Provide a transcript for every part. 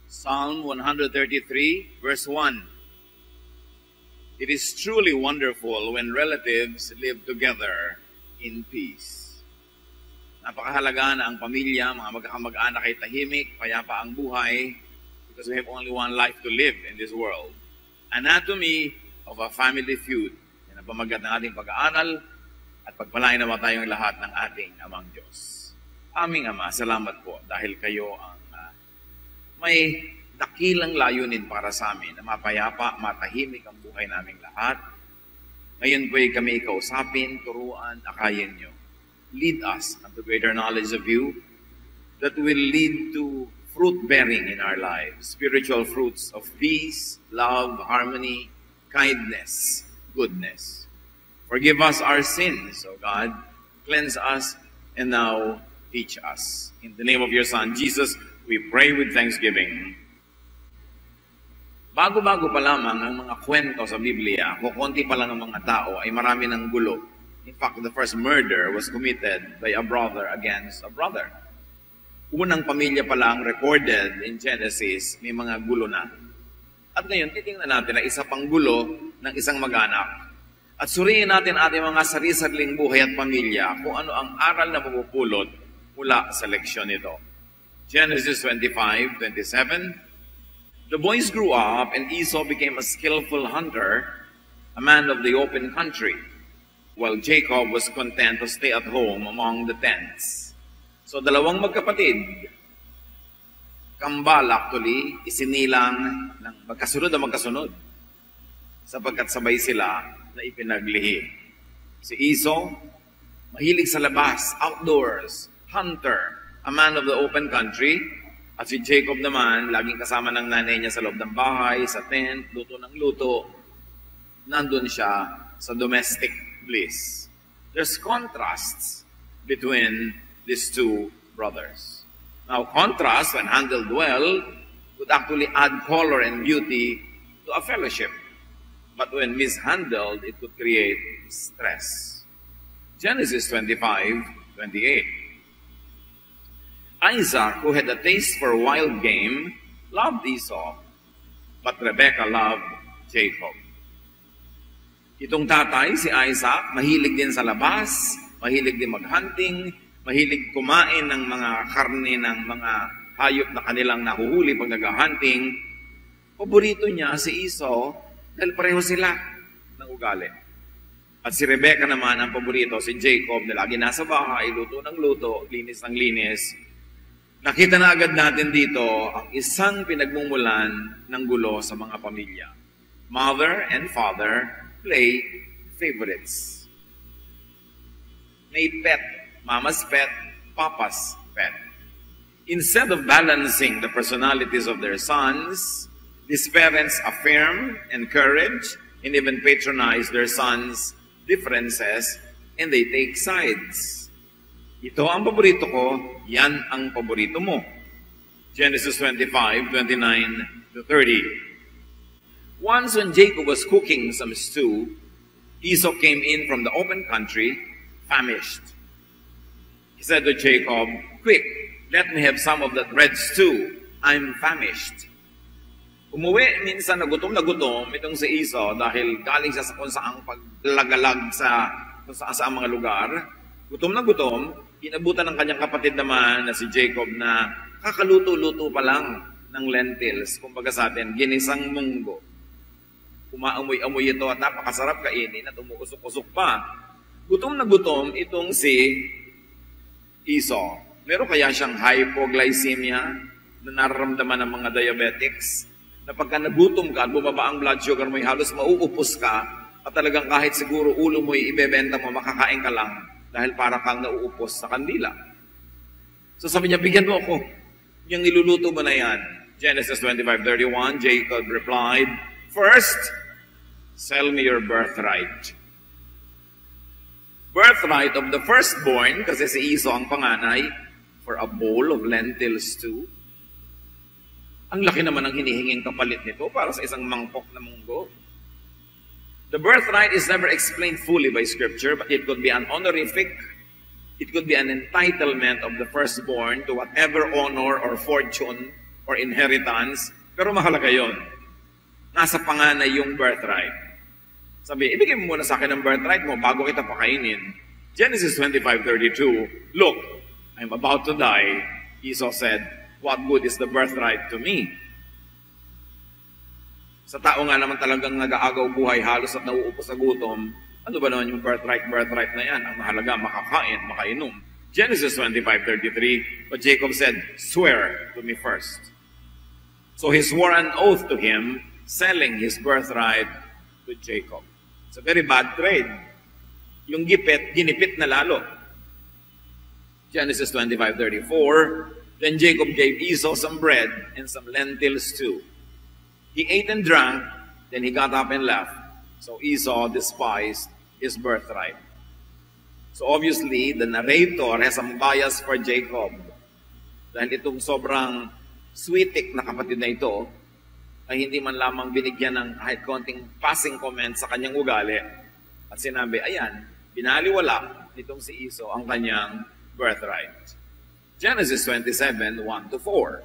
Psalm 133, verse 1. It is truly wonderful when relatives live together in peace. Napakahalaga na ang pamilya, mga magkakamag-anak ay tahimik, payapa ang buhay, because we have only one life to live in this world. Anatomy of a Family Feud. Yan ang pamagat ng ating pag-aaral at pagpalain naman tayong lahat ng ating Amang Diyos. Aming Ama, salamat po dahil kayo ang may dakilang layunin para sa amin na mapayapa, matahimik ang buhay naming lahat. Ngayon po'y kami kausapin, turuan, akayin nyo. Lead us unto greater knowledge of you that will lead to fruit-bearing in our lives. Spiritual fruits of peace, love, harmony, kindness, goodness. Forgive us our sins, O God. Cleanse us and now teach us. In the name of your Son, Jesus, we pray with thanksgiving. Bago-bago pa lamang ang mga kwento sa Biblia, kukunti pa lang ang mga tao, ay marami ng gulo. In fact, the first murder was committed by a brother against a brother. Unang pamilya pa lang recorded in Genesis, may mga gulo na. At ngayon, titingnan natin na isa pang gulo ng isang mag-anak. At suriin natin ating mga sarili-sariling buhay at pamilya kung ano ang aral na mapupulot mula sa leksyon ito. Genesis 25:27. The boys grew up, and Esau became a skillful hunter, a man of the open country, while Jacob was content to stay at home among the tents. So dalawang magkapatid, kambal actually, isinilang ng magkasunod na magkasunod, sapagkat sabay sila na ipinaglihi. Si Esau, mahilig sa labas, outdoors, hunter, a man of the open country. At si Jacob naman, laging kasama ng nanay niya sa loob ng bahay, sa tent, luto ng luto. Nandun siya sa domestic bliss. There's contrasts between these two brothers. Now, contrast, when handled well, would actually add color and beauty to a fellowship. But when mishandled, it could create stress. Genesis 25:28. Isaac, who had a taste for wild game, loved Esau, but Rebekah loved Jacob. Itong tatay, si Isaac, mahilig din sa labas, mahilig din mag-hunting, mahilig kumain ng mga karne ng mga hayop na kanilang nahuhuli pag nag-hunting. Paborito niya si Esau dahil pareho sila ng ugali. At si Rebekah naman, ang paborito, si Jacob, na lagi nasa bahay, luto ng luto, linis ng linis. Nakita na agad natin dito ang isang pinagmumulan ng gulo sa mga pamilya. Mother and father play favorites. May pet, mama's pet, papa's pet. Instead of balancing the personalities of their sons, these parents affirm, encourage, and even patronize their sons' differences, and they take sides. Ito ang paborito ko, yan ang paborito mo. Genesis 25:29-30. Once when Jacob was cooking some stew, Esau came in from the open country, famished. He said to Jacob, "Quick, let me have some of that red stew. I'm famished." Umuwi minsan na gutom itong si Esau dahil galing siya sa kung saang paglagalag sa mga lugar. Gutom na gutom, inabutan ng kanyang kapatid naman na si Jacob na kakaluto-luto pa lang ng lentils. Kumbaga sa atin, ginisang munggo. Umaamoy-amoy ito at napakasarap kainin at umuusok-usok pa. Gutom na gutom itong si Esau. Meron kaya siyang hypoglycemia na nararamdaman ng mga diabetics? Na pagka nagutom ka at bumaba ang blood sugar mo, halos mauupos ka at talagang kahit siguro ulo mo ibebenta mo, makakain ka lang. Dahil para kang nauupos sa kandila. So sabi niya, bigyan mo ako. Yung niluluto mo na yan. Genesis 25:31, Jacob replied, "First, sell me your birthright." Birthright of the firstborn, kasi si Esau ang panganay, for a bowl of lentil stew. Ang laki naman ang hinihinging kapalit nito para sa isang mangkok na munggo. The birthright is never explained fully by Scripture, but it could be an honorific, it could be an entitlement of the firstborn to whatever honor or fortune or inheritance, pero mahalaga yon. Nasa panganay yung birthright. Sabi, ibigay mo muna sa akin ang birthright mo bago kita pakainin. Genesis 25:32, look, I'm about to die. Esau said, what good is the birthright to me? Sa tao nga naman talagang nag-aagaw buhay halos at nauupo sa gutom, ano ba naman yung birthright na yan? Ang mahalaga, makakain, makainom. Genesis 25:33, but Jacob said, swear to me first. So he swore an oath to him, selling his birthright to Jacob. It's a very bad trade. Yung gipit, ginipit na lalo. Genesis 25:34, then Jacob gave Esau some bread and some lentils too. He ate and drank, then he got up and left. So Esau despised his birthright. So obviously, the narrator has some bias for Jacob. Dahil itong sobrang sweetik na kapatid na ito, ay hindi man lamang binigyan ng kahit konting passing comment sa kanyang ugali. At sinabi, ayan, binaliwala nitong si Esau ang kanyang birthright. Genesis 27:1-4.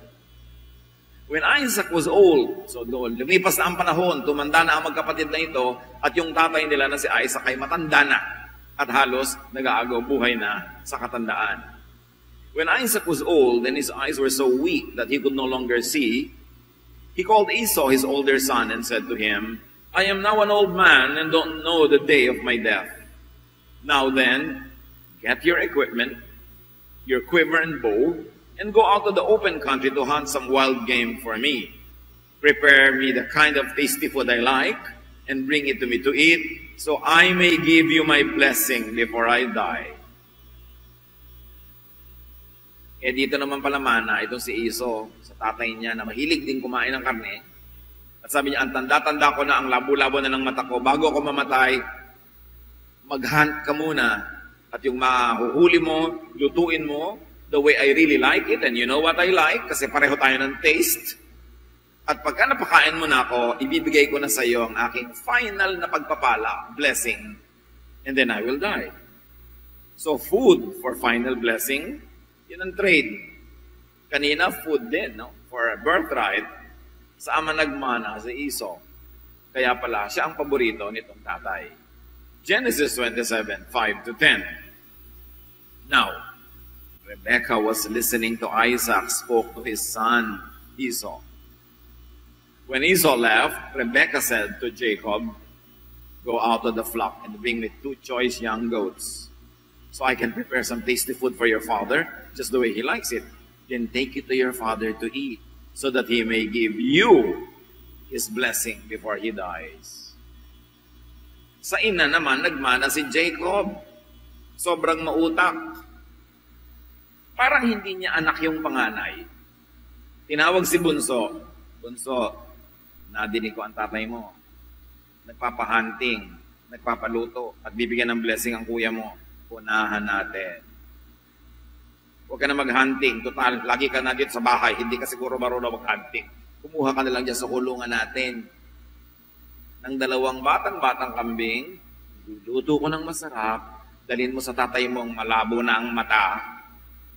When Isaac was old, so doon, lumipas na ang panahon, tumanda na ang magkapatid na ito, at yung tatay nila na si Isaac ay matanda na, at halos nag-aagaw buhay na sa katandaan. When Isaac was old and his eyes were so weak that he could no longer see, he called Esau, his older son, and said to him, I am now an old man and don't know the day of my death. Now then, get your equipment, your quiver and bow, and go out to the open country to hunt some wild game for me. Prepare me the kind of tasty food I like, and bring it to me to eat, so I may give you my blessing before I die. Dito naman pala mana, itong si Esau, sa tatay niya na mahilig din kumain ng karne. At sabi niya, ang tanda-tanda ko na, ang labo-labo na ng mata ko, bago ako mamatay, mag-hunt ka muna. At yung mahuhuli mo, lutuin mo, the way I really like it, and you know what I like, kasi pareho tayo ng taste. At pagka napakain mo na ako, ibibigay ko na sa iyo ang aking final na pagpapala, blessing, and then I will die. So food for final blessing, yun ang trade. Kanina, food din, no? For a birthright, sa ama nagmana, si Esau. Kaya pala, siya ang paborito nitong tatay. Genesis 27:5-10. Now, Rebekah was listening to Isaac spoke to his son Esau. When Esau left, Rebekah said to Jacob, go out to the flock and bring me 2 choice young goats, so I can prepare some tasty food for your father, just the way he likes it. Then take it to your father to eat, so that he may give you his blessing before he dies. Sa ina naman, nagmana si Jacob. Sobrang mautak. Parang hindi niya anak yung panganay. Tinawag si Bunso. Bunso, nadinig ko ang tatay mo. Nagpapahunting, nagpapaluto, at bibigyan ng blessing ang kuya mo. Unahan natin. Huwag ka na mag-hunting. Total, lagi ka na dito sa bahay. Hindi ka siguro marunong mag-hunting. Kumuha ka na lang dyan sa kulungan natin. Ng 2 batang kambing, luluto ko ng masarap, dalhin mo sa tatay mong malabo na ang mata,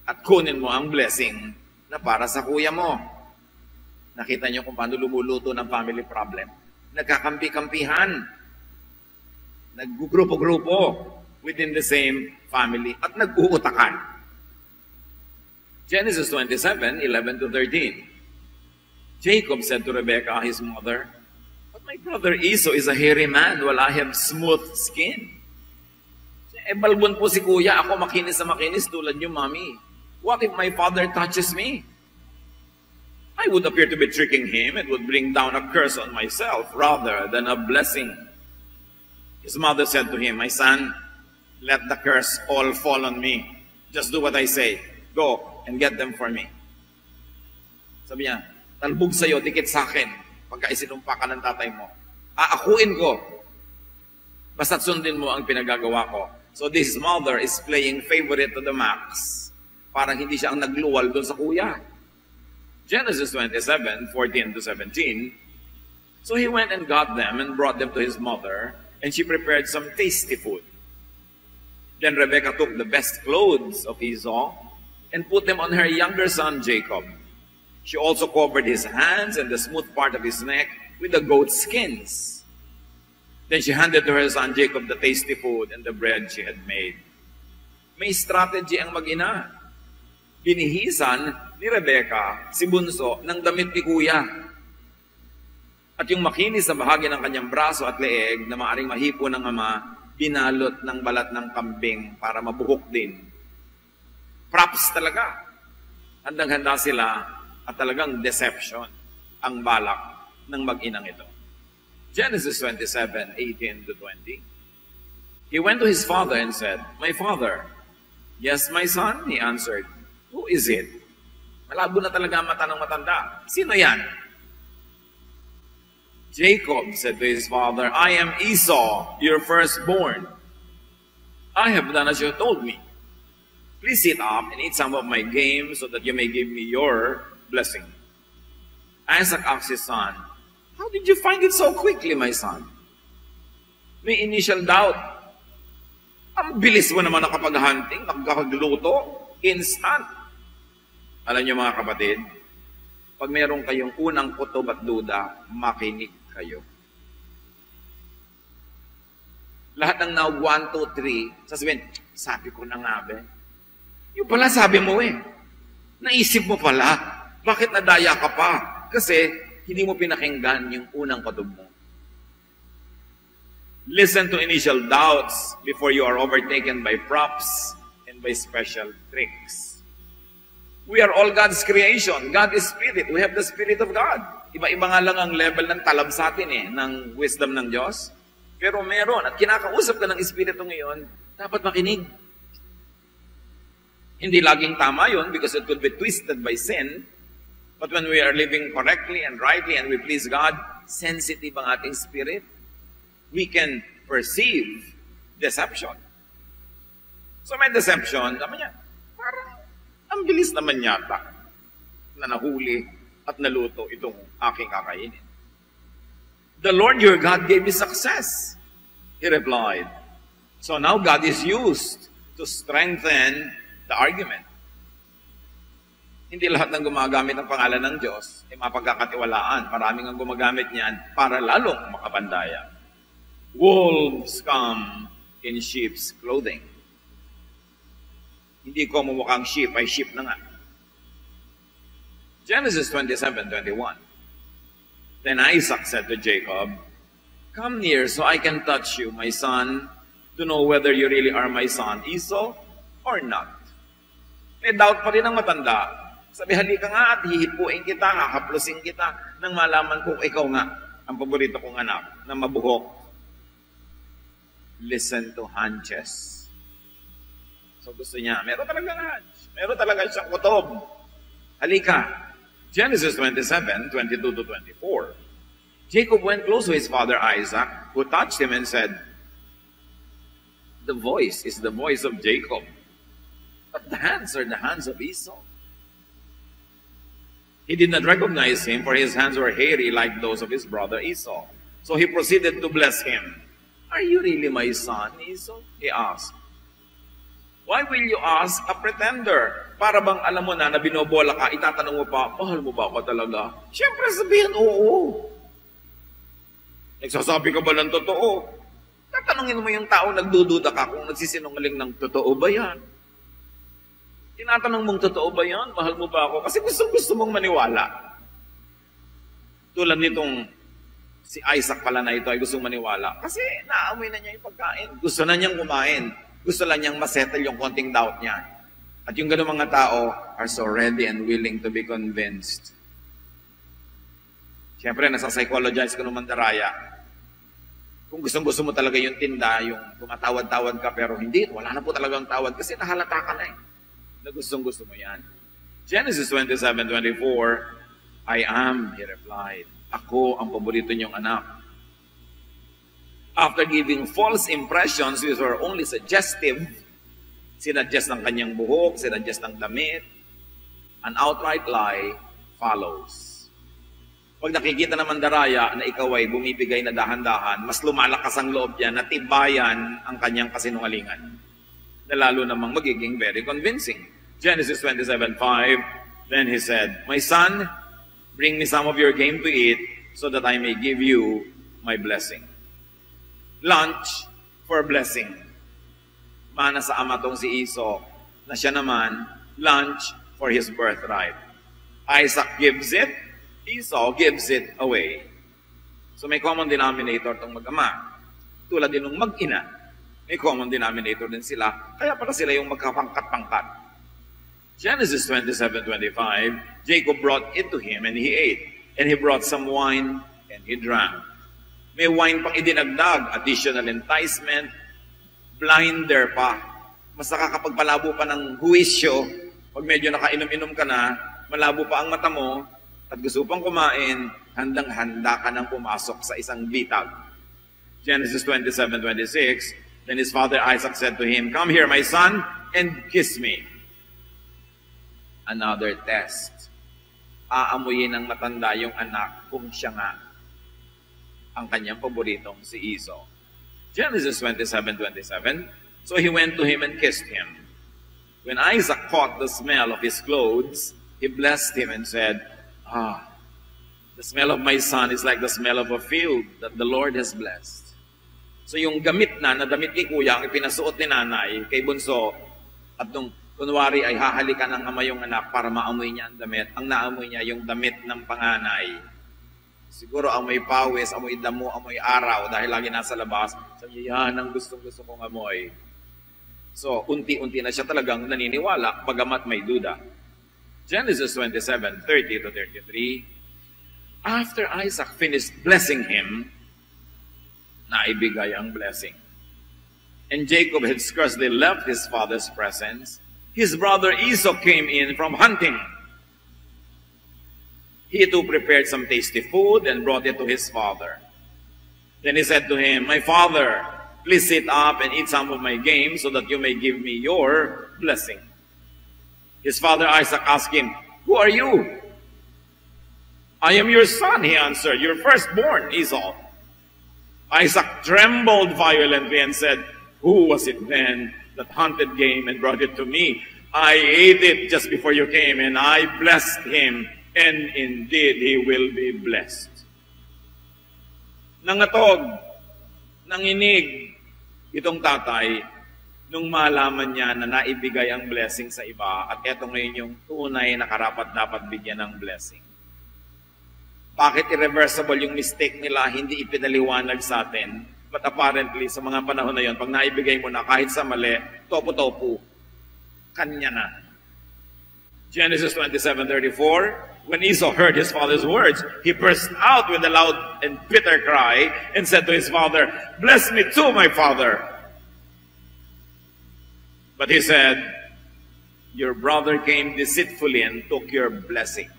at kunin mo ang blessing na para sa kuya mo. Nakita niyo kung paano lumuluto ng family problem. Nagkakampi-kampihan. Naggugrupo-grupo within the same family at nag-uutakan. Genesis 27:11-13. Jacob said to Rebekah, his mother, but my brother Esau is a hairy man while I have smooth skin. Balbon po si kuya, ako makinis na makinis tulad niyo, mami. What if my father touches me? I would appear to be tricking him and would bring down a curse on myself rather than a blessing. His mother said to him, my son, let the curse all fall on me. Just do what I say. Go and get them for me. Sabi niya, talbog sa'yo, dikit sa akin, pagka isinumpa ka ng tatay mo. Aakuin ko. Basta't sundin mo ang pinagagawa ko. So this mother is playing favorite to the max. Parang hindi siya ang nagluwal doon sa kuya. Genesis 27:14-17. So he went and got them and brought them to his mother, and she prepared some tasty food. Then Rebekah took the best clothes of Esau and put them on her younger son Jacob. She also covered his hands and the smooth part of his neck with the goat skins. Then she handed to her son Jacob the tasty food and the bread she had made. May strategy ang mag-ina. Binihisan ni Rebecca si bunso ng damit ni kuya. At yung makinis na bahagi ng kanyang braso at leeg na maaring mahipo ng ama, binalot ng balat ng kambing para mabuhok din. Props talaga. Handang-handa sila at talagang deception ang balak ng mag-inang ito. Genesis 27:18 to 20. He went to his father and said, "My father." "Yes, my son," he answered. "Who is it?" Malabo na talaga ang mata ng matanda. "Sino yan?" Jacob said to his father, "I am Esau, your firstborn. I have done as you told me. Please sit up and eat some of my game so that you may give me your blessing." Isaac asked his son, "How did you find it so quickly, my son?" May initial doubt. Ang bilis mo naman nakapag-hunting, nakakagluto, instant. Alam niyo mga kapatid, pag mayroon kayong unang kutob at duda, makinig kayo. Lahat ng now 1, 2, 3, sasabihin, sabi ko na nga be. Yung pala sabi mo eh. Naisip mo pala. Bakit nadaya ka pa? Kasi hindi mo pinakinggan yung unang kutob mo. Listen to initial doubts before you are overtaken by props and by special tricks. We are all God's creation. God is Spirit. We have the Spirit of God. Iba-iba nga lang ang level ng talab sa atin ng wisdom ng Diyos. Pero meron. At kinakausap ka ng Espiritu ngayon, dapat makinig. Hindi laging tama yun because it could be twisted by sin. But when we are living correctly and rightly and we please God, sensitive ang ating spirit. We can perceive deception. So may deception, naman yan, parang ang bilis naman yata na nahuli at naluto itong aking kakainin. The Lord your God gave me success, he replied. So now God is used to strengthen the argument. Hindi lahat ng gumagamit ng pangalan ng Diyos ay mapagkakatiwalaan. Maraming ang gumagamit niyan para lalong makapandaya. Wolves come in sheep's clothing. Hindi ko mumukhang sheep, ay sheep na nga. Genesis 27:21. Then Isaac said to Jacob, "Come near so I can touch you, my son, to know whether you really are my son Esau or not." May doubt pa rin ang matanda. Sabi, halika nga at hihipuin kita, hakaplusin kita, nang malaman kung ikaw nga ang paborito kong anak na mabuhok. Listen to hunches. So gusto niya, meron talaga hunch. Meron talaga siyang kutob. Halika. Genesis 27:22 to 24. Jacob went close to his father Isaac, who touched him and said, "The voice is the voice of Jacob, but the hands are the hands of Esau." He did not recognize him, for his hands were hairy like those of his brother Esau. So he proceeded to bless him. "Are you really my son, Esau?" he asked. "Why will you ask a pretender?" Para bang alam mo na binobola ka, itatanong mo pa, mahal mo ba ako talaga? Siyempre sabihin, oo. Nagsasabi ka ba ng totoo? Tatanungin mo yung tao, nagdududa ka kung nagsisinungaling ng totoo ba yan? Tinatanong mong totoo ba yan? Mahal mo ba ako? Kasi gusto mong maniwala. Tulad nitong si Isaac pala na ito ay gustong maniwala. Kasi naamoy na niya yung pagkain. Gusto na niyang kumain. Gusto lang niyang masettle yung konting doubt niya. At yung ganun mga tao are so ready and willing to be convinced. Siyempre, nasa-psychologize ko ng mandaraya. Kung gustong-gusto mo talaga yung tinda, yung tumatawad-tawad ka, pero hindi, wala na po talagang tawad kasi nahalata ka na na gustong-gusto mo yan. Genesis 27:24, "I am," he replied. "Ako ang paborito niyong anak." After giving false impressions which were only suggestive, sinadjust ng kanyang buhok, sinadjust ng damit, an outright lie follows. Pag nakikita ng mandaraya na ikaw ay bumibigay na dahan-dahan, mas lumalakas ang loob niya na tibayan ang kanyang kasinungalingan, na lalo namang magiging very convincing. Genesis 27:5, Then he said, "My son, bring me some of your game to eat so that I may give you my blessing." Lunch for blessing. Mana sa ama tong si Esau na siya naman, lunch for his birthright. Isaac gives it, Esau gives it away. So may common denominator tong mag-ama. Tulad din ng mag-ina, may common denominator din sila. Kaya pala sila yung magkapangkat-pangkat. Genesis 27:25, Jacob brought it to him and he ate. And he brought some wine and he drank. May wine pang idinagdag, additional enticement, blinder pa. Mas nakakapagpalabo pa ng huwisyo. Pag medyo nakainom-inom ka na, malabo pa ang mata mo, at gusto pang kumain, handang-handa ka nang pumasok sa isang bitag. Genesis 27:26, then his father Isaac said to him, "Come here, my son, and kiss me." Another test. Aamuyin ng matanda yung anak kung siya nga ang kanyang paboritong si Esau. Genesis 27:27, so he went to him and kissed him. When Isaac caught the smell of his clothes, he blessed him and said, the smell of my son is like the smell of a field that the Lord has blessed. So yung gamit na damit ni kuya, ang ipinasuot ni nanay kay bunso, at nung kunwari ay hahalikan ng ama yung anak para maamoy niya ang damit, ang naamoy niya yung damit ng panganay. Siguro amoy pawis, amoy damo, amoy araw dahil lagi nasa labas. Sabi niya, yan ang gustong-gusto kong amoy. So, unti-unti na siya talagang naniniwala, bagamat may duda. Genesis 27:30-33, after Isaac finished blessing him, naibigay ang blessing. And Jacob had scarcely left his father's presence. His brother Esau came in from hunting. He too prepared some tasty food and brought it to his father. Then he said to him, "My father, please sit up and eat some of my game so that you may give me your blessing." His father Isaac asked him, "Who are you?" "I am your son," he answered, "your firstborn, Esau." Isaac trembled violently and said, "Who was it then that hunted game and brought it to me? I ate it just before you came, and I blessed him, and indeed he will be blessed." Nangatog, nanginig itong tatay nung malaman niya na naibigay ang blessing sa iba, at eto ngayon yung tunay na karapat-dapat bigyan ng blessing. Bakit irreversible yung mistake nila, hindi ipinaliwanag sa atin? But apparently, sa mga panahon na yun, pag naibigay mo na kahit sa mali, topo-topo, kanya na. Genesis 27:34, when Esau heard his father's words, he burst out with a loud and bitter cry and said to his father, "Bless me too, my father." But he said, "Your brother came deceitfully and took your blessing."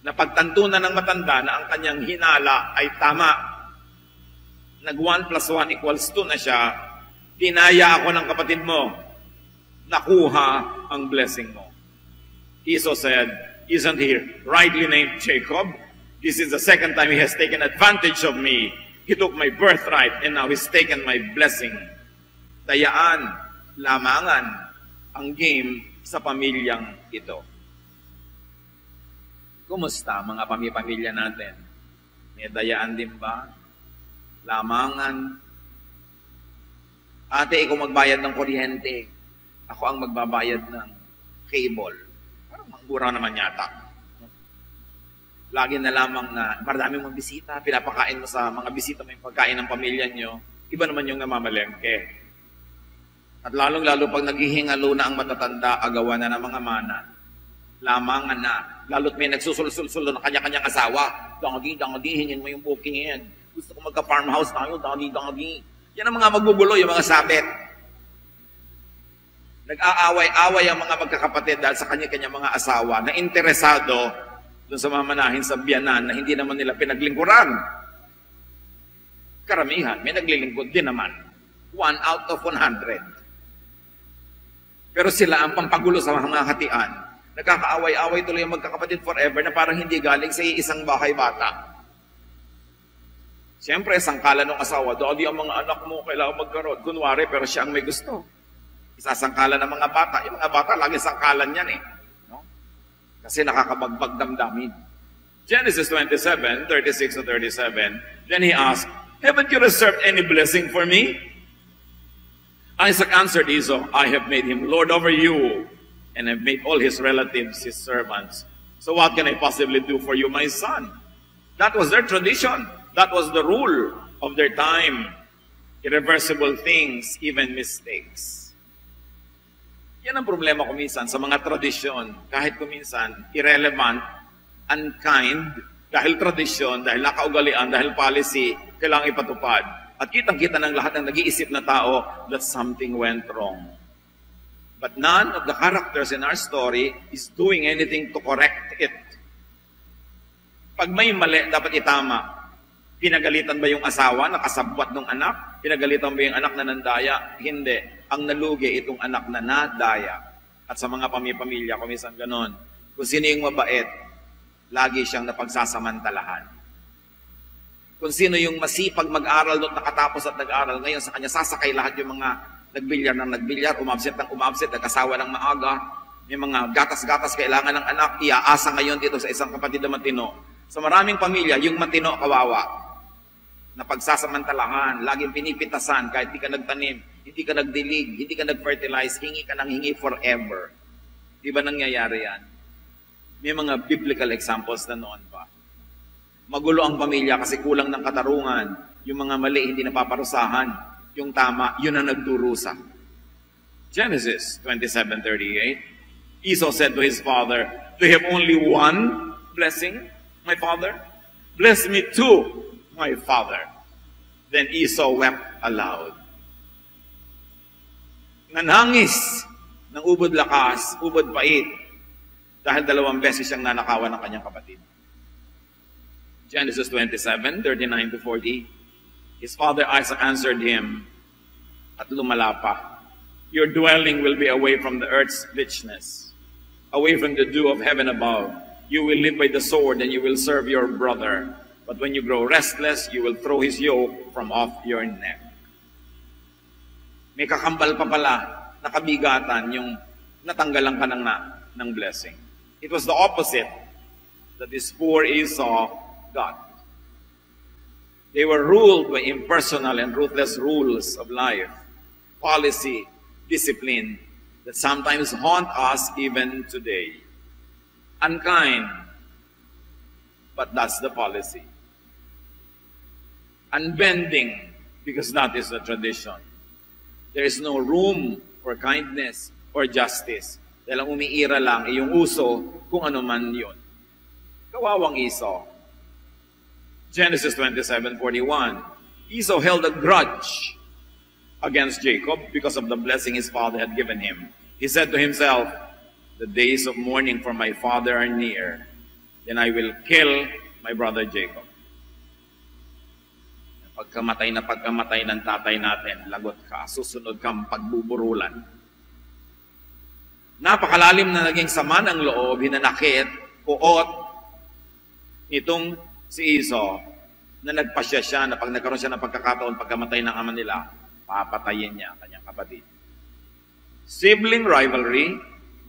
Napagtantunan ng matanda na ang kanyang hinala ay tama. Nag 1 + 1 = 2 na siya. Dinaya ako ng kapatid mo. Nakuha ang blessing mo. Esau said, "Isn't he rightly named Jacob? This is the second time he has taken advantage of me. He took my birthright and now he's taken my blessing." Dayaan, lamangan ang game sa pamilyang ito. Kumusta mga pamilya natin? May dayaan din ba? Lamangan? Ate, ikaw magbayad ng kuryente. Ako ang magbabayad ng cable. Parang mura naman yata. Lagi na lamang na marami mong bisita, pinapakain mo sa mga bisita mo yung pagkain ng pamilya nyo. Iba naman yung namamalengke. At lalong-lalo pag naghihingalo na ang matatanda, agawan na ng mga mana. Lamangan na. Lalo't may nagsusul-sul-sul ng kanya-kanyang asawa. Dagi, hingin mo yung booking. Gusto ko magka-farmhouse tayo, dagi. Yan ang mga magbubulo, yung mga sabit. Nag-aaway-away ang mga magkakapatid dahil sa kanya-kanyang mga asawa na interesado doon sa mamanahin sa biyanan na hindi naman nila pinaglingkuran. Karamihan, may naglilingkod din naman. 1 out of 100. Pero sila ang pampagulo sa mga hatian. Nagkakaaway-away tuloy ang magkakapatid forever na parang hindi galing sa isang bahay bata. Siyempre, sangkalan ng asawa, "Daddy, ang mga anak mo kailangan magkaroon." Kunwari, pero siya ang may gusto. Isasangkalan ng mga bata. Yung mga bata, lagi sangkalan yan eh. No? Kasi nakakabagbag damdamin. Genesis 27:36-37, then he asked, haven't you reserved any blessing for me? Isaac answered Esau, I have made him lord over you, and have made all his relatives his servants. So what can I possibly do for you, my son? That was their tradition. That was the rule of their time. Irreversible things, even mistakes. Yan ang problema ko minsan sa mga tradisyon. Kahit kuminsan, irrelevant, unkind, dahil tradisyon, dahil nakaugalian, dahil policy, kailangang ipatupad. At kitang-kita ng lahat ng nag-iisip na tao that something went wrong. But none of the characters in our story is doing anything to correct it. Pag may mali, dapat itama. Pinagalitan ba yung asawa na kasabwat ng anak? Pinagalitan ba yung anak na nandaya? Hindi. Ang nalugi itong anak na nadaya. At sa mga pamilya, kumisan ganon. Kung sino yung mabait, lagi siyang napagsasamantalahan. Kung sino yung masipag mag-aral doon, nakatapos at nag-aral, ngayon sa kanya sasakay lahat yung mga nagbilyar ng nagbilyar, umabsent ng umabsent, nag-asawa ng maaga, may mga gatas-gatas kailangan ng anak, iaasa ngayon dito sa isang kapatid na matino. Sa maraming pamilya, yung matino kawawa, na pagsasamantalahan, laging pinipitasan, kahit hindi ka nagtanim, hindi ka nagdilig, hindi ka nag-fertilize, hingi ka ng hingi forever. Di ba nangyayari yan? May mga biblical examples na noon pa. Magulo ang pamilya kasi kulang ng katarungan. Yung mga mali, hindi napaparusahan. Yung tama, yun ang nagdurusa. Genesis 27:38, Esau said to his father, do you have only one blessing, my father? Bless me too, my father. Then Esau wept aloud. Nanangis ng ubod lakas, ubod pait, dahil 2 beses siyang nanakawan ng kanyang kapatid. Genesis 27:39-40, his father Isaac answered him, at lumala pa, your dwelling will be away from the earth's richness, away from the dew of heaven above. You will live by the sword and you will serve your brother. But when you grow restless, you will throw his yoke from off your neck. May kakambal pa pala, nakabigatan yung natanggalan ka ng blessing. It was the opposite that this poor Esau got. They were ruled by impersonal and ruthless rules of life, policy, discipline, that sometimes haunt us even today. Unkind, but that's the policy. Unbending, because that is the tradition. There is no room for kindness or justice. Dahil ang umiira lang ay yung uso kung ano man yun. Kawawang Esau. Genesis 27:41. Esau held a grudge against Jacob because of the blessing his father had given him. He said to himself, the days of mourning for my father are near. Then I will kill my brother Jacob. Pagkamatay ng tatay natin, lagot ka, susunod kang pagbuburulan. Napakalalim na naging sama ng loob, hinanakit, kuot, nitong si Esau, na nagpasya siya na pag nagkaroon siya ng pagkakataon pagkamatay ng ama nila, papatayin niya ang kanyang kapatid. Sibling rivalry,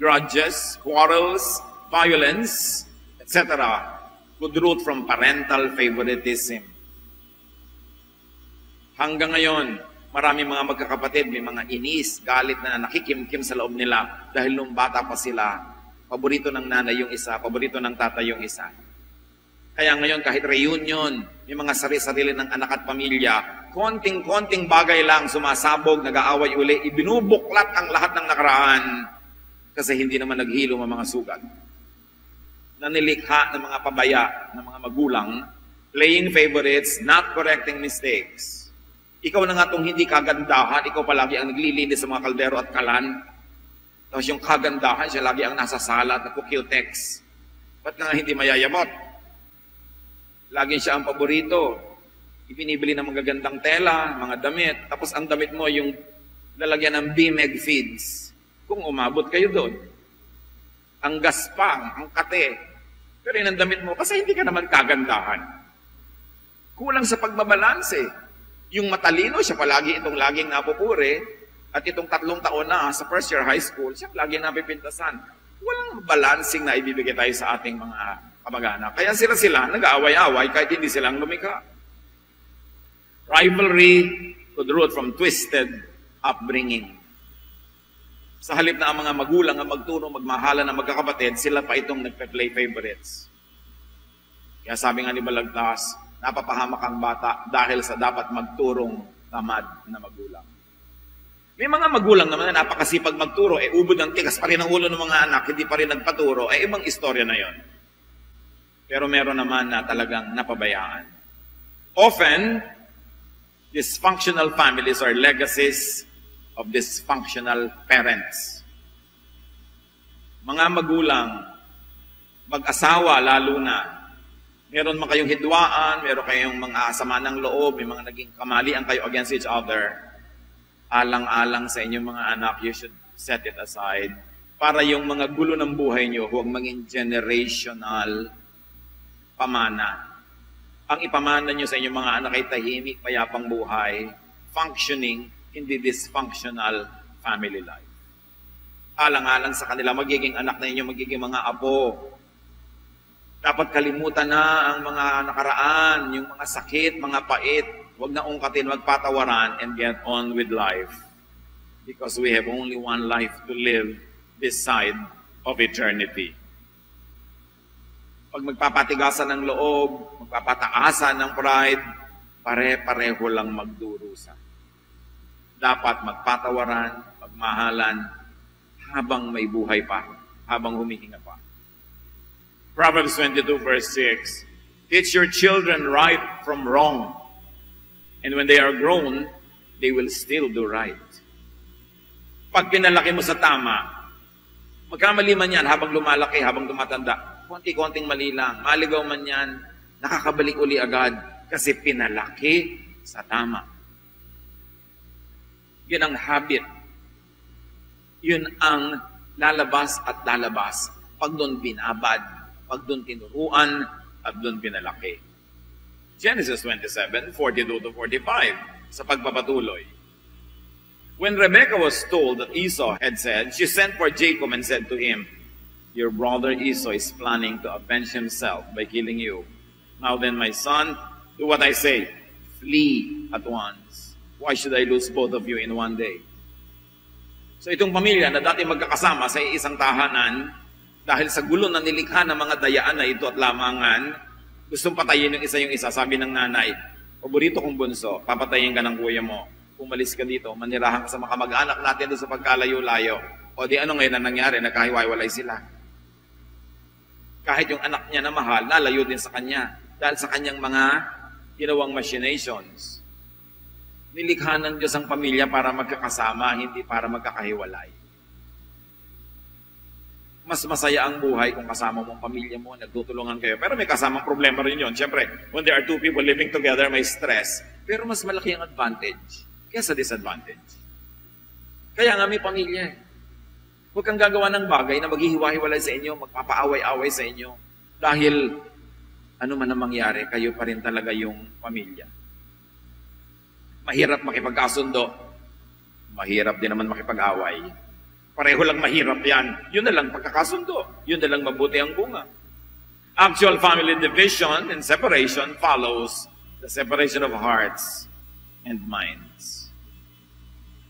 grudges, quarrels, violence, etc. could root from parental favoritism. Hanggang ngayon, maraming mga magkakapatid, may mga inis, galit na nakikimkim sa loob nila dahil nung bata pa sila, paborito ng nanay yung isa, paborito ng tatay yung isa. Kaya ngayon kahit reunion, may mga sarili-sarili ng anak at pamilya, konting-konting bagay lang sumasabog, nag-aaway uli, ibinubuklat ang lahat ng nakaraan kasi hindi naman naghilo ang mga sugat. Nanilikha ng mga pabaya ng mga magulang, playing favorites, not correcting mistakes. Ikaw na nga itong hindi kagandahan, ikaw palagi ang naglilinis sa mga kaldero at kalan. Tapos yung kagandahan, siya lagi ang nasa sala at nagkukyutex. Ba't nga hindi mayayabot? Lagi siya ang paborito. Ipinibili ng magagandang tela, mga damit. Tapos ang damit mo yung lalagyan ng BMEG feeds. Kung umabot kayo doon. Ang gaspang, ang kate. Pero yun ang damit mo, kasi hindi ka naman kagandahan. Kulang sa pagbabalanse. Yung matalino, siya palagi itong laging napupuri, at itong 3 taon na sa first year high school, siya laging napipintasan. Walang balancing na ibibigay tayo sa ating mga kamag-anak. Kaya sila nag-aaway-away kahit hindi silang lumikha. Rivalry could root from twisted upbringing. Sa halip na ang mga magulang ang magturo, magmahalan ng magkakapatid, sila pa itong nagpe-play favorites. Kaya sabi nga ni Balagtas, napapahamak ang bata dahil sa dapat magturong tamad na magulang. May mga magulang naman na napakasipag magturo, ubod ang tigas pa rin ang ulo ng mga anak, hindi pa rin nagpaturo, ibang istorya na yon. Pero meron naman na talagang napabayaan. Often, dysfunctional families are legacies of dysfunctional parents. Mga magulang, mag-asawa lalo na, meron man kayong hidwaan, meron kayong mga sama ng loob, may mga naging kamalian kayo against each other, alang-alang sa inyong mga anak, you should set it aside para yung mga gulo ng buhay nyo huwag maging generational pamana. Ang ipamana nyo sa inyong mga anak ay tahimik, payapang buhay, functioning, hindi dysfunctional family life. Alang-alang sa kanila, magiging anak na inyo, magiging mga apo. Dapat kalimutan na ang mga nakaraan, yung mga sakit, mga pait. Huwag na ungkatin, magpatawaran, and get on with life. Because we have only one life to live this side of eternity. Pag magpapatigasan ng loob, magpapataasan ng pride, pare-pareho lang magdurusa. Dapat magpatawaran, magmahalan, habang may buhay pa, habang humihinga pa. Proverbs 22 verse 6, teach your children right from wrong, and when they are grown, they will still do right. Pag pinalaki mo sa tama, magkamali man yan habang lumalaki, habang tumatanda, konti-konting mali lang. Maligaw man yan, nakakabalik uli agad kasi pinalaki sa tama. Yun ang habit. Yun ang lalabas at lalabas. Pag doon binabad, pag doon tinuruan, at doon pinalaki. Genesis 27, 42 to 45, sa pagpapatuloy. When Rebekah was told that Esau had said, she sent for Jacob and said to him, your brother Esau is planning to avenge himself by killing you. Now then, my son, do what I say. Flee at once. Why should I lose both of you in one day? So itong pamilya na dati magkakasama sa isang tahanan, dahil sa gulo na nilikha ng mga dayaan na ito at lamangan, gustong patayin yung isa. Sabi ng nanay, paborito kong bunso, papatayin ka ng kuya mo. Umalis ka dito, manirahan ka sa mga kamag-anak natin doon sa pagkalayo-layo. O di ano ngayon na nangyari, nagkahiwa-walay sila. Kahit yung anak niya na mahal, nalayo din sa kanya. Dahil sa kanyang mga ginawang machinations. Nilikha ng Diyos ang pamilya para magkakasama, hindi para magkakahiwalay. Mas masaya ang buhay kung kasama mo ang pamilya mo, nagtutulungan kayo. Pero may kasamang problema rin yun. Siyempre, when there are two people living together, may stress. Pero mas malaki ang advantage kaysa disadvantage. Kaya nga may pamilya. Huwag kang gagawa ng bagay na maghihiwa-hiwalay sa inyo, magpapaaway-away sa inyo. Dahil ano man ang mangyari, kayo pa rin talaga yung pamilya. Mahirap makipagkasundo. Mahirap din naman makipag-away. Pareho lang mahirap yan. Yun na lang pagkakasundo. Yun na lang mabuti ang bunga. Actual family division and separation follows the separation of hearts and minds.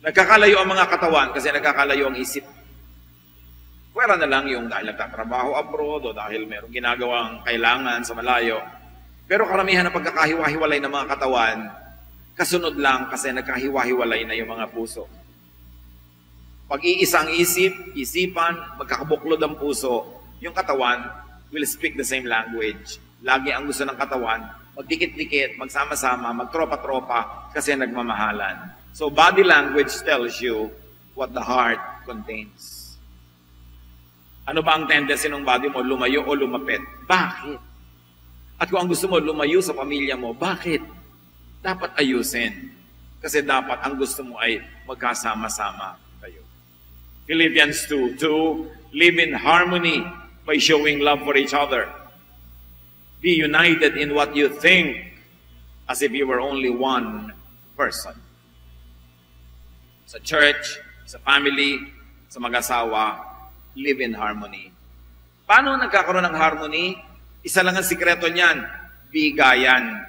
Nagkakalayo ang mga katawan kasi nagkakalayo ang isip. Pwera na lang yung dahil nagtatrabaho abroad o dahil mayroong ginagawang kailangan sa malayo. Pero karamihan ng pagkakahiwa-hiwalay ng mga katawan, kasunod lang kasi nagkahiwa-hiwalay na yung mga puso. Pag-iisang isipan, magkakabuklod ang puso, yung katawan will speak the same language. Lagi ang gusto ng katawan, magdikit-dikit, magsama-sama, magtropa-tropa, kasi nagmamahalan. So body language tells you what the heart contains. Ano ba ang tendency ng body mo? Lumayo o lumapit? Bakit? At kung ang gusto mo, lumayo sa pamilya mo, bakit? Dapat ayusin. Kasi dapat ang gusto mo ay magkasama-sama kayo. Philippians 2, live in harmony by showing love for each other. Be united in what you think as if you were only one person. Sa church, sa family, sa mag-asawa, live in harmony. Paano nagkakaroon ng harmony? Isa lang ang sikreto niyan, bigayan.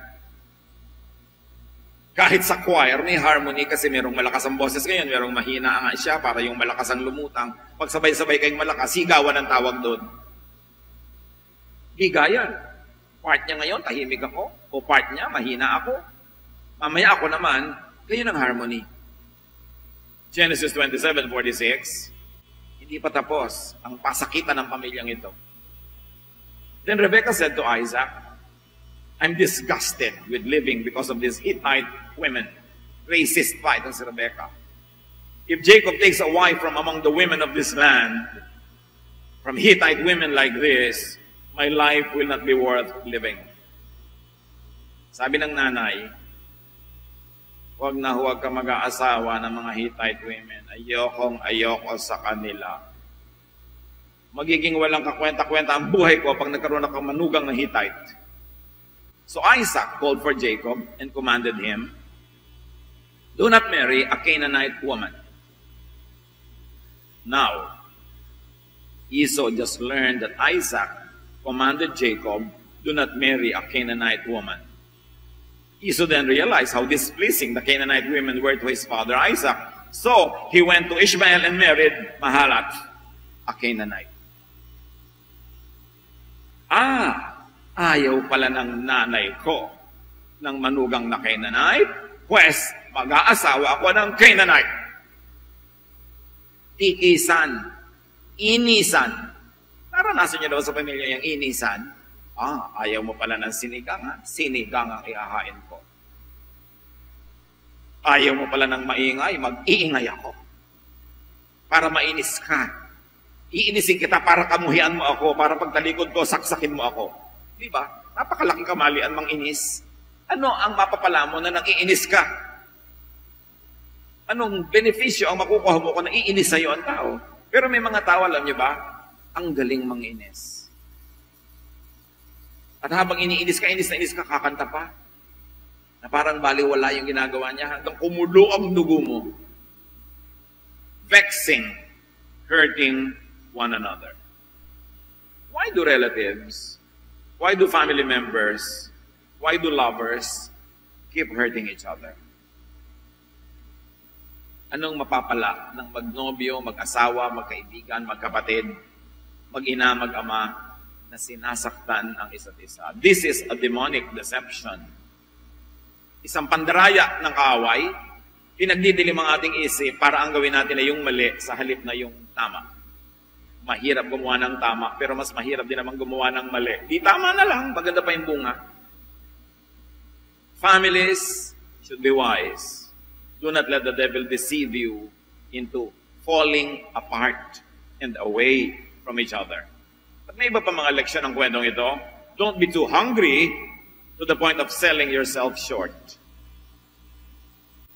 Kahit sa choir, may harmony kasi merong malakas ang boses ngayon, merong mahina nga siya para yung malakas ang lumutang. Pag sabay-sabay kayong malakas, sigawan ang tawag doon. Bigayan. Part niya ngayon, tahimik ako. O part niya, mahina ako. Mamaya ako naman, kayo ng harmony. Genesis 27:46, hindi pa tapos ang pasakitan ng pamilyang ito. Then Rebekah said to Isaac, I'm disgusted with living because of these Hittite women. Racist pa itong si Rebekah. If Jacob takes a wife from among the women of this land, from Hittite women like this, my life will not be worth living. Sabi ng nanay, huwag ka mag-aasawa ng mga Hittite women. Ayoko sa kanila. Magiging walang kakwenta-kwenta ang buhay ko pag nagkaroon ako manugang na Hittite. So Isaac called for Jacob and commanded him, do not marry a Canaanite woman. Now, Esau just learned that Isaac commanded Jacob, do not marry a Canaanite woman. Esau then realized how displeasing the Canaanite women were to his father Isaac. So, he went to Ishmael and married Mahalat, a Canaanite. Ayaw pala ng nanay ko ng manugang na Canaanite, pues mag-aasawa ako ng Canaanite. Tikisan, inisan. Naranasan niyo daw sa pamilya yung inisan? Ayaw mo pala ng sinigang, sinigang ang ihahain ko. Ayaw mo pala ng maingay, mag-iingay ako. Para mainis ka. Iinisin kita para kamuhian mo ako, para pagtalikod ko, saksakin mo ako. Di ba? Napakalaking kamalian mang inis. Ano ang mapapala mo na nang-iinis ka? Anong benepisyo ang makukuha mo kung naiinis sa'yo ang tao? Pero may mga tao, alam niyo ba, ang galing manginis. At habang iniinis ka, kakanta pa. Na parang baliwala yung ginagawa niya hanggang kumulo ang dugo mo. Vexing, hurting one another. Why do relatives, why do family members, why do lovers keep hurting each other? Anong mapapala ng magnobyo, mag-asawa, magkaibigan, magkapatid, mag-ina, mag-ama, na sinasaktan ang isa't isa? This is a demonic deception. Isang pandaraya ng kaaway, pinagdidilim ang ating isip para ang gawin natin ay yung mali sa halip na yung tama. Mahirap gumawa ng tama, pero mas mahirap din naman gumawa ng mali. Di tama na lang, maganda pa yung bunga. Families should be wise. Do not let the devil deceive you into falling apart and away from each other. At may iba pa mga leksyon ng kwentong ito. Don't be too hungry to the point of selling yourself short.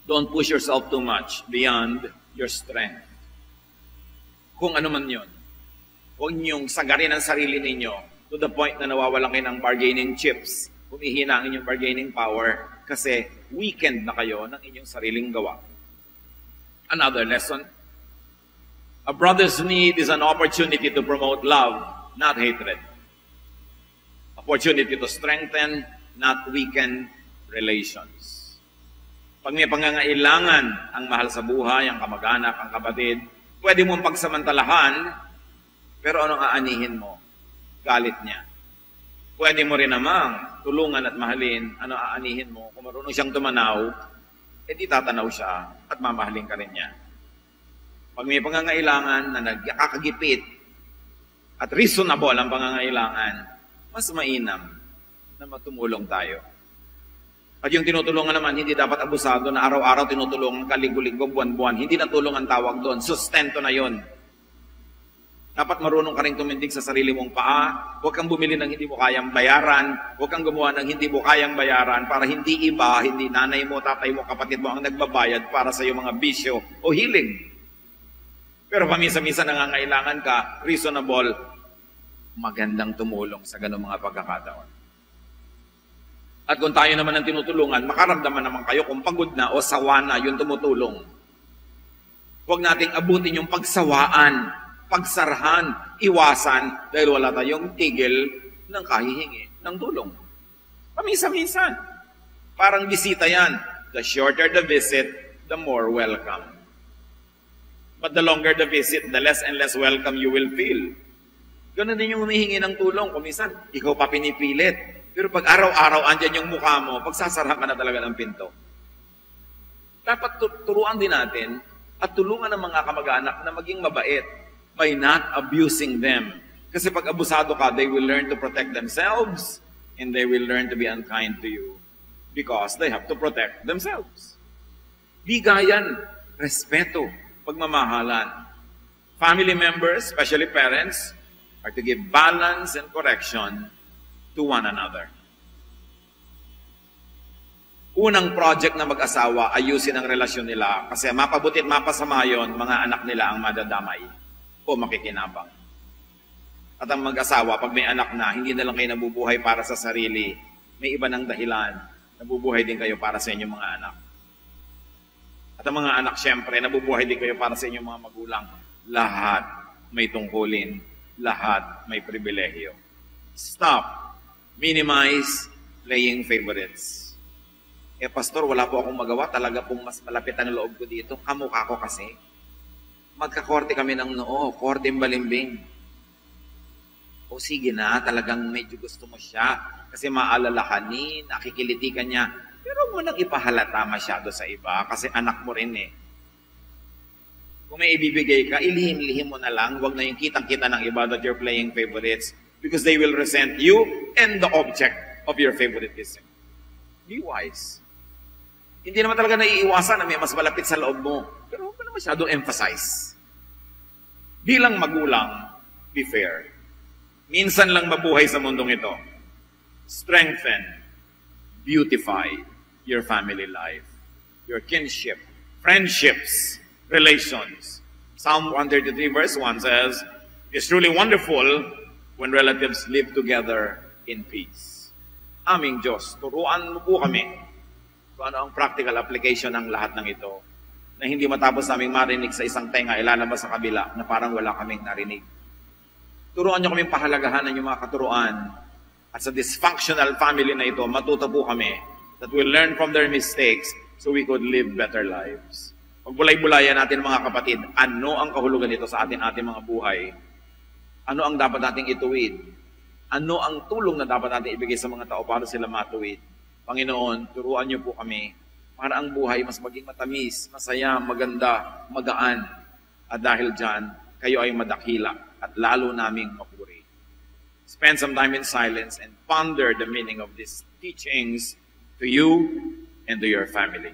Don't push yourself too much beyond your strength. Kung ano man yun, huwag niyong sagarin ang sarili ninyo to the point na nawawalan kayo ng bargaining chips. Humihina ang inyong bargaining power kasi weakened na kayo ng inyong sariling gawa. Another lesson. A brother's need is an opportunity to promote love, not hatred. Opportunity to strengthen, not weaken relations. Pag may pangangailangan ang mahal sa buhay, ang kamag-anak, ang kapatid, pwede mong pagsamantalahan, pero anong aanihin mo? Galit niya. Pwede mo rin namang tulungan at mahalin, ano aanihin mo? Kung marunong siyang tumanaw, edi tatanaw siya at mamahalin ka rin niya. Pag may pangangailangan na nagkakagipit at reasonable ang pangangailangan, mas mainam na matumulong tayo. At yung tinutulungan naman, hindi dapat abusado na araw-araw tinutulungan ka, linggo-linggo, buwan-buwan. Hindi na tulong ang tawag doon. Sustento na yon. Dapat marunong ka rin tumindig sa sarili mong paa. Huwag kang bumili ng hindi mo kayang bayaran. Huwag kang gumawa ng hindi mo kayang bayaran para hindi iba, hindi nanay mo, tatay mo, kapatid mo ang nagbabayad para sa iyong mga bisyo o hiling. Pero paminsan-minsan nangangailangan ka, reasonable, magandang tumulong sa ganung mga pagkakataon. At kung tayo naman ang tinutulungan, makaramdaman naman kayo kung pagod na o sawa na yung tumutulong. Huwag nating abutin yung pagsawaan pagsarhan, iwasan, dahil wala tayong tigil ng kahihingi ng tulong. Paminsan-minsan. Parang bisita yan. The shorter the visit, the more welcome. But the longer the visit, the less and less welcome you will feel. Ganun din yung humihingi ng tulong. Kung minsan, ikaw pa pinipilit. Pero pag araw-araw andyan yung mukha mo, pagsasarhan ka na talaga ng pinto. Dapat turuan din natin at tulungan ng mga kamag-anak na maging mabait by not abusing them. Kasi pag abusado ka, they will learn to protect themselves and they will learn to be unkind to you because they have to protect themselves. Bigayan, respeto, pagmamahalan. Family members, especially parents, are to give balance and correction to one another. Unang project na mag-asawa, ayusin ang relasyon nila kasi mapabuti at mapasama yon, mga anak nila ang madadamay o makikinabang. At ang mag-asawa, pag may anak na, hindi na lang kayo nabubuhay para sa sarili, may iba ng dahilan, nabubuhay din kayo para sa inyong mga anak. At ang mga anak, syempre, nabubuhay din kayo para sa inyong mga magulang. Lahat may tungkulin, lahat may pribilehyo. Stop. Minimize playing favorites. Pastor, wala po akong magawa. Talaga pong mas malapit ang loob ko dito. Kamukha ko kasi. Magkakorte kami ng noo. Korteng balimbing. O sige na, talagang medyo gusto mo siya. Kasi maalalahanin, nakikiliti ka niya. Pero huwag mo nang ipahalata masyado sa iba. Kasi anak mo rin eh. Kung may ibibigay ka, ilihim-lihim mo na lang. Huwag na yung kitang-kita ng iba that you're playing favorites. Because they will resent you and the object of your favoritism. Be wise. Hindi naman talaga naiiwasan na may mas malapit sa loob mo. Pero huwag mo na masyadong emphasize. Bilang magulang, be fair. Minsan lang mabuhay sa mundong ito. Strengthen, beautify your family life, your kinship, friendships, relations. Psalm 133 verse 1 says, "It's truly wonderful when relatives live together in peace." Aming Diyos, turuan mo po kami kung ano ang practical application ng lahat ng ito na hindi matapos naming marinig sa isang tenga, ilalabas sa kabila na parang wala kaming narinig. Turuan niyo kaming pahalagahan ng mga katuruan at sa dysfunctional family na ito, matuto po kami that we'll learn from their mistakes so we could live better lives. Pagbulay-bulayan natin mga kapatid, ano ang kahulugan nito sa ating mga buhay? Ano ang dapat nating ituwid? Ano ang tulong na dapat natin ibigay sa mga tao para sila matuwid? Panginoon, turuan niyo po kami para ang buhay mas maging matamis, masaya, maganda, magaan. At dahil dyan, kayo ay madakila at lalo naming mapuri. Spend some time in silence and ponder the meaning of these teachings to you and to your family.